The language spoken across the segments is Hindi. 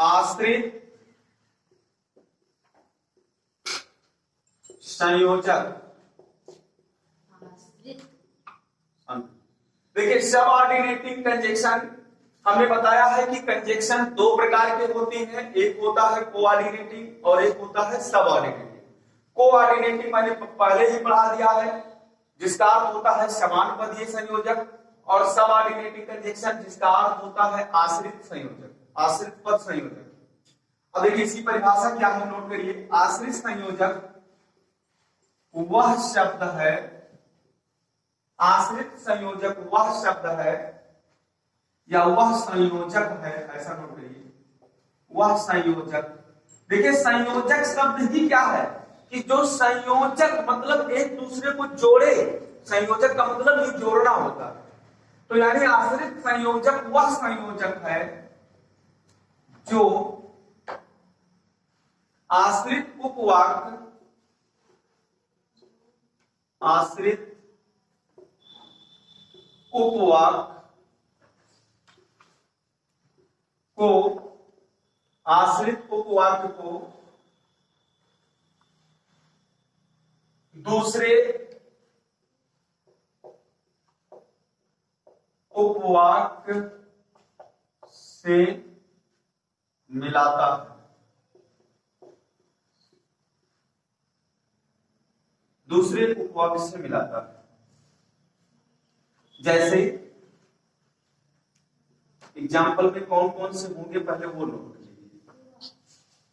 आश्रित संयोजक। देखिए सबऑर्डिनेटिंग कंजक्शन हमने बताया है कि कंजक्शन दो प्रकार के होते हैं, एक होता है कोऑर्डिनेटिंग और एक होता है सबऑर्डिनेटिंग। कोऑर्डिनेटिंग मैंने पहले ही पढ़ा दिया है, जिसका अर्थ होता है समान पदीय संयोजक, और सबऑर्डिनेटिंग कंजक्शन जिसका अर्थ होता है आश्रित संयोजक, आश्रित पद संयोजक। अब देखिए इसकी परिभाषा क्या है, नोट करिए। आश्रित संयोजक वह शब्द है, आश्रित संयोजक वह शब्द है या वह संयोजक है, ऐसा नोट करिए, वह संयोजक। देखिए संयोजक शब्द ही क्या है कि जो संयोजक मतलब एक दूसरे को जोड़े, संयोजक का मतलब ही जोड़ना होता है। तो यानी आश्रित संयोजक वह संयोजक है जो आश्रित उपवाक्य, आश्रित उपवाक्य को, आश्रित उपवाक्य को दूसरे उपवाक्य से मिलाता है, दूसरे उपवाक्य से मिलाता है। जैसे एग्जाम्पल में कौन कौन से होंगे पहले वो नोट कीजिए,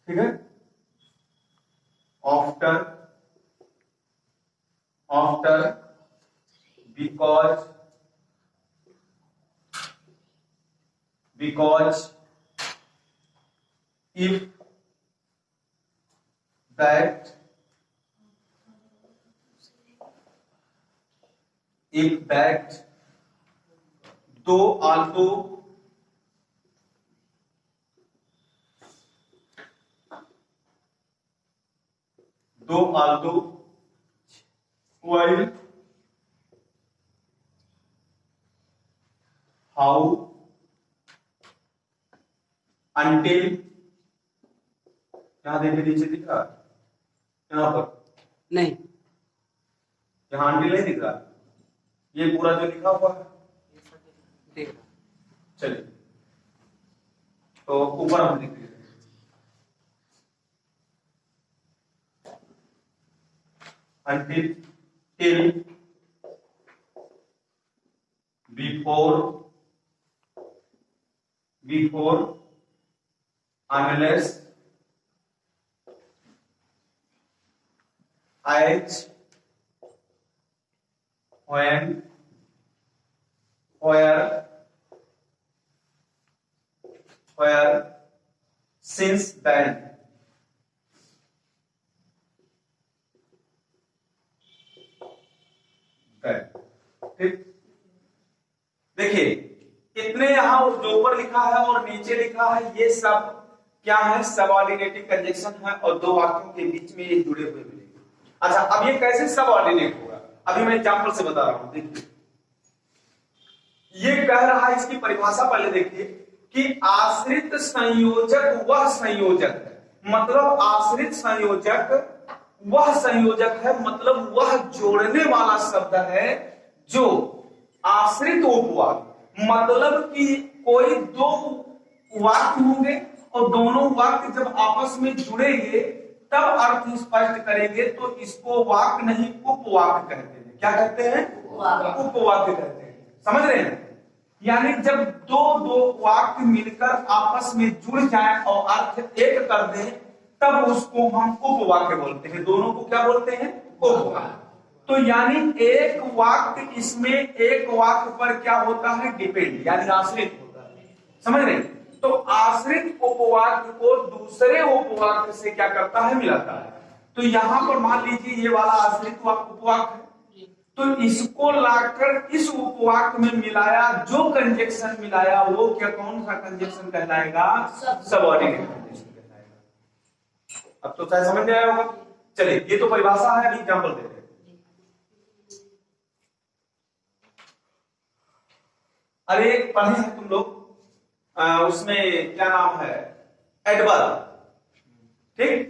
ठीक है। After, after, because, because, if, that, if that, दो, आल्सो, दो, आल्सो, while, how, until, यहां देखिए नीचे दिख रहा है, यहां पर नहीं, यहां until नहीं दिख रहा, ये पूरा जो लिखा हुआ है देख रहा। चलिए तो ऊपर हम लिख रहे हैं until, till, before, before, unless, as, when, where, since, then। ठीक, देखिए इतने यहां जो ऊपर लिखा है और नीचे लिखा है ये सब क्या है, सबऑर्डिनेटिंग कंजक्शन है और दो वाक्यों के बीच में ये जुड़े हुए मिलेंगे। अच्छा अब ये कैसे सबऑर्डिनेट होगा, अभी मैं एग्जांपल से बता रहा हूं। देखिए ये कह रहा है, इसकी परिभाषा पहले देखिए कि आश्रित संयोजक वह संयोजक है, मतलब आश्रित संयोजक वह संयोजक है, मतलब वह जोड़ने वाला शब्द है जो आश्रित उपवाक्य, मतलब कि कोई दो वाक्य होंगे और दोनों वाक्य जब आपस में जुड़ेंगे तब अर्थ स्पष्ट करेंगे, तो इसको वाक्य नहीं उपवाक्य कहते हैं। क्या कहते हैं? उपवाक्य कहते हैं। समझ रहे हैं? यानी जब दो वाक्य मिलकर आपस में जुड़ जाएं और अर्थ एक कर दें तब उसको हम उपवाक्य बोलते हैं। दोनों को क्या बोलते हैं? उपवाक्य। तो यानी एक वाक्य, इसमें एक वाक्य पर क्या होता है? डिपेंड, यानी आश्रित होता है। समझ रहे हैं? तो आश्रित उपवाक्य को दूसरे उपवाक्य से क्या करता है? मिलाता है। तो यहां पर मान लीजिए ये वाला आश्रित उपवाक्य है, तो इसको लाकर इस उपवाक्य में मिलाया, जो कंजक्शन मिलाया वो क्या, कौन सा कंजक्शन कहलाएगा? सबऑर्डिनेट कंजक्शन कहलाएगा। अब तो चाहे समझ में आया होगा। चलिए ये तो परिभाषा है, अभी एग्जांपल देते हैं। अरे पढ़े हैं तुम लोग, उसमें क्या नाम है, एडवर्ब, ठीक।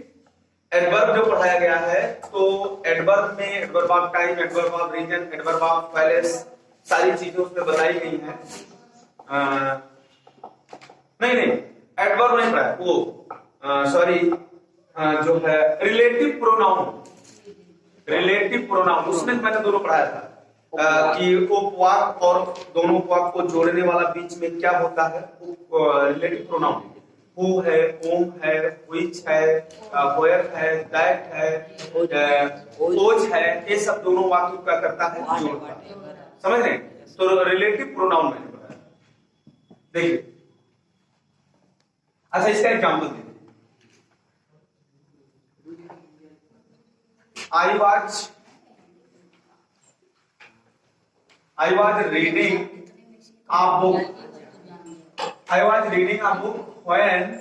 एडवर्ब जो पढ़ाया गया है, तो एडवर्ब में adverb of time, adverb of reason, adverb of palace, सारी चीजें उसमें बताई गई हैं। नहीं एडवर्ब नहीं पढ़ाया, वो सॉरी, जो है रिलेटिव प्रोनाउन, रिलेटिव प्रोनाउन उसमें मैंने दोनों पढ़ाया था कि उपवाक और दोनों उपवाक को जोड़ने वाला बीच में क्या होता है, रिलेटिव प्रोनाउन। हु है, ओम है, व्हिच है, वेयर है, दैट है, ओज है, ये सब दोनों वाक्य क्या करता है, जोड़ता है। समझ रहे हैं? तो रिलेटिव प्रोनाउन मैंने बताया। देखिए, अच्छा इसका एग्जाम्पल देखिए, I was reading a book. I was reading a book when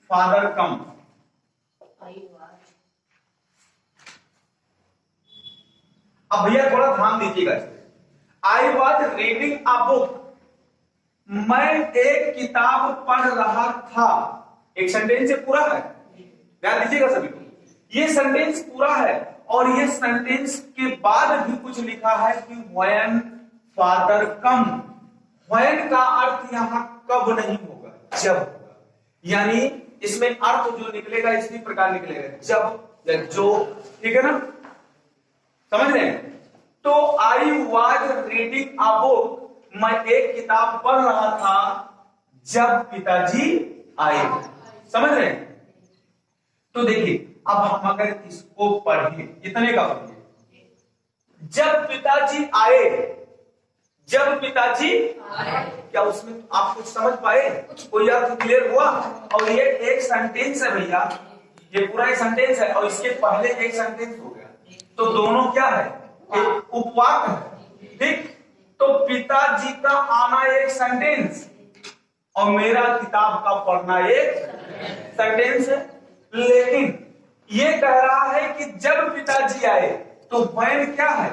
father come. अब भैया थोड़ा ध्यान दीजिएगा। I was reading a book. मैं एक किताब पढ़ रहा था। एक सेंटेंस से पूरा है, ध्यान दीजिएगा सभी को। ये सेंटेंस पूरा है और ये सेंटेंस के बाद भी कुछ लिखा है कि when father come। when का अर्थ यहां कब नहीं होगा, जब होगा। यानी इसमें अर्थ जो निकलेगा इसी प्रकार निकलेगा, जब या जो, ठीक है ना, समझ रहे हैं? तो I was reading a book, मैं एक किताब पढ़ रहा था जब पिताजी आए। समझ रहे हैं? तो देखिए, अब हम अगर इसको पढ़ें, इतने का पढ़िए, जब पिताजी आए, जब पिताजी आए, क्या उसमें आप कुछ समझ पाए, कोई अर्थ क्लियर हुआ? और ये एक सेंटेंस है भैया, ये पूरा एक सेंटेंस है और इसके पहले एक सेंटेंस हो गया, तो दोनों क्या है, एक उपवाक है, ठीक। तो पिताजी का आना एक सेंटेंस और मेरा किताब का पढ़ना एक सेंटेंस है। लेकिन ये कह रहा है कि जब पिताजी आए, तो when क्या है,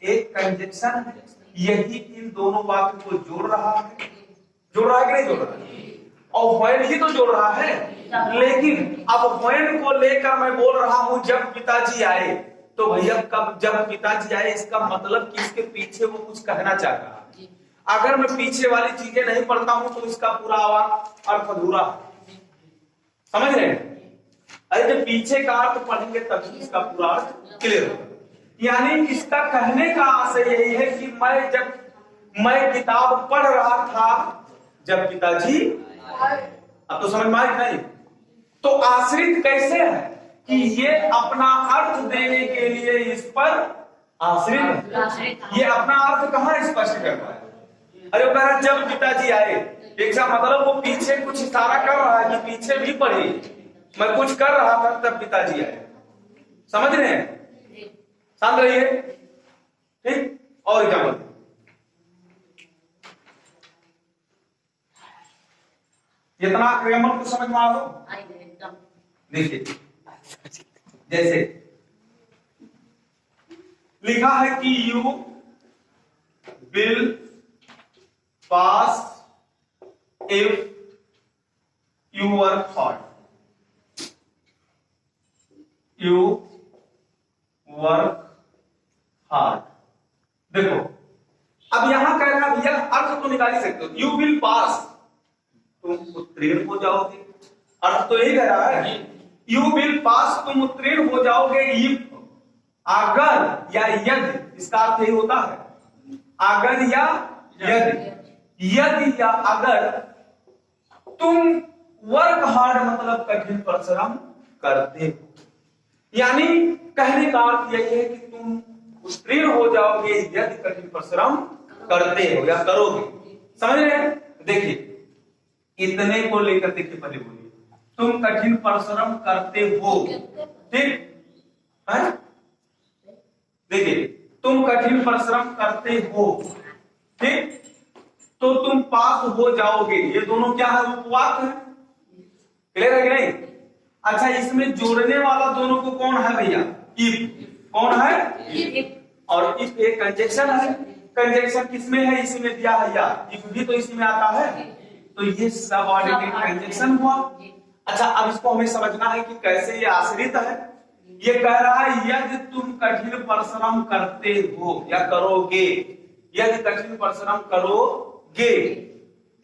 एक कंजक्शन है, यही इन दोनों वाक्यों को जोड़ रहा है। जोड़ रहा है कि नहीं जोड़ रहा है? और when ही तो जोड़ रहा है। लेकिन अब when को लेकर मैं बोल रहा हूं जब पिताजी आए, तो भैया कब जब पिताजी आए, इसका मतलब कि इसके पीछे वो कुछ कहना चाह रहा है। अगर मैं पीछे वाली चीजें नहीं पढ़ता हूं तो इसका पूरा अर्थ अधूरा है। समझ रहे हैं? अरे जब पीछे का अर्थ पढ़ेंगे तभी इसका पूरा अर्थ क्लियर होगा। यानी इसका कहने का आशय यही है कि मैं किताब पढ़ रहा था जब पिताजी, अब तो समझ में आया नहीं? तो आश्रित कैसे है कि ये अपना अर्थ देने के लिए इस पर आश्रित है। ये अपना अर्थ कहां स्पष्ट कर रहा है? अरे वो कह रहा है जब पिताजी आए, एक सा मतलब वो पीछे कुछ इशारा कर रहा है कि पीछे भी पढ़ी, मैं कुछ कर रहा था तब पिताजी आए। समझ रहे हैं? शांत रहिए, ठीक। और क्या बोलते, इतना क्रेमल को समझ में आ गया? देखिए, जैसे लिखा है कि you will pass if you work hard. You work hard. देखो, अब यहां कह रहा है भैया, अर्थ तो निकाल ही सकते हो। यू विल पास, तुम उत्तीर्ण हो जाओगे, अर्थ तो यही कह रहा है। यू विल पास, तुम उत्तीर्ण हो जाओगे। इफ, अगर या यदि, इसका अर्थ यही होता है, अगर या यदि, यदि या अगर तुम वर्क हार्ड मतलब कठिन परिश्रम करते हो। यानी कहने का अर्थ यही है कि तुम उत्तीर्ण हो जाओगे यदि कठिन परिश्रम करते हो या करोगे। समझ रहे हैं? देखिए, इतने को लेकर देखिए, पहले बोलिए, तुम कठिन परिश्रम करते हो, ठीक है? देखिए, तुम कठिन परिश्रम करते हो, ठीक, तो तुम पास हो जाओगे। ये दोनों क्या है, उपवाक है। क्लियर है कि नहीं? अच्छा, इसमें जोड़ने वाला दोनों को कौन है भैया? इफ। कौन है? इफ। और इफ एक कंजक्शन है। कंजक्शन किसमें है? इसी में दिया है, या इफ भी तो इसी में आता है। तो ये सबऑर्डिनेट कंजंक्शन हुआ। अच्छा, अब इसको हमें समझना है कि कैसे ये आश्रित है। ये कह रहा है यदि तुम कठिन परिश्रम करते हो या करोगे, यदि कठिन परिश्रम करोगे।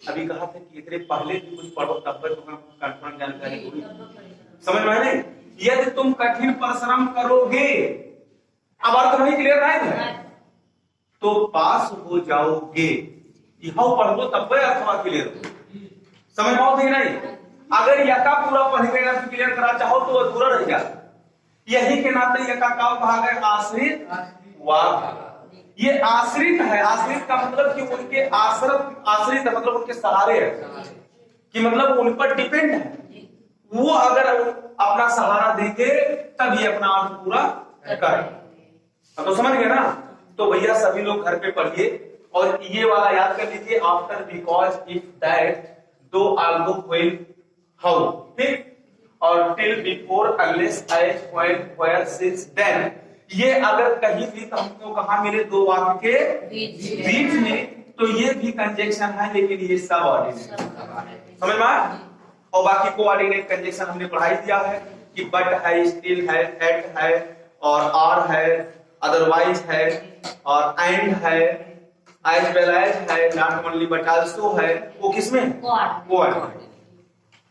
अभी कहा था कि इतने पहले भी कुछ पढ़ो तब तक तुम्हें कंफर्म जानकारी होगी, समझ में आए? यदि तुम कठिन परिश्रम करोगे, अब अर्थ नहीं क्लियर है तो पास हो जाओगे। यह पढ़ लो तब अर्थवा क्लियर हो, समझ पाओ कि नहीं? अगर यका पूरा पढ़ के अर्थ क्लियर करा चाहो तो अधूरा रह जाए। यही के नाते यका का कहा गया आश्रित वाक्य। ये आश्रित है। आश्रित का मतलब कि उनके आश्रित मतलब उनके सहारे है, कि मतलब उन पर डिपेंड है। वो अगर अपना सहारा देंगे तब ये अपना अर्थ पूरा करें। तो समझ गए ना? तो भैया सभी लोग घर पे पढ़िए और ये वाला याद कर लीजिए, after, because, if, that, though, although, when, how, ठीक? और till, before, unless, as, when, where, since, then. ये अगर कहीं भी हमको कहा मिले दो वाक्य के बीच में, तो ये भी कंजंक्शन है, लेकिन ये सबऑर्डिनेट। समझ में आया? और बाकी कोऑर्डिनेट कंजंक्शन हमने पढ़ाई दिया है कि बट है, स्टिल है, एट है, और आर है, अदरवाइज है, और एंड है, एज वेल एज है, नॉट ओनली बट आल्सो है। वो किसमें? कोऑर्डिनेट।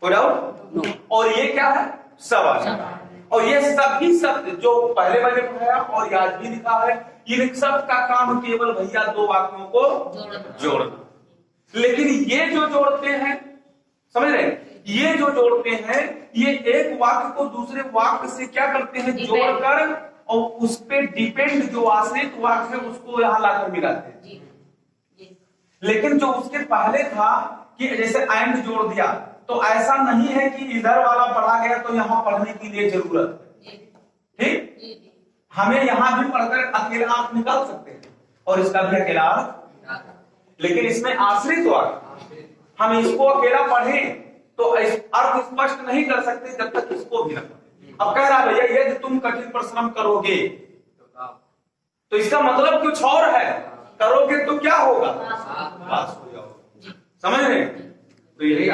कोई डाउट? और ये क्या है? सबऑर्डिनेट। और ये सभी शब्द जो पहले मैंने पढ़ाया और याद भी लिखा है, इन सब का काम केवल भैया दो वाक्यों को जोड़ना। लेकिन ये जो जोड़ते हैं, समझ रहे हैं? ये जो जोड़ते हैं, ये एक वाक्य को दूसरे वाक्य से क्या करते हैं? जोड़कर, और उस पे डिपेंड जो आश्रित वाक्य है उसको यहां लाकर मिलाते हैं। लेकिन जो उसके पहले था कि जैसे एंड जोड़ दिया, तो ऐसा नहीं है कि इधर वाला पढ़ा गया तो यहां पढ़ने के लिए जरूरत है, ठीक? हमें यहां भी पढ़कर अकेला अर्थ निकाल सकते हैं और इसका भी अकेला अर्थ। लेकिन इसमें आश्रित वाक्य, हम इसको अकेला पढ़ें तो अर्थ स्पष्ट नहीं कर सकते जब तक इसको भी न पढ़ें। अब कह रहा भैया यदि तुम कठिन परिश्रम करोगे, तो इसका मतलब कुछ और है। करोगे तो क्या होगा? पास हो जाओगे। समझ रहे? तो यही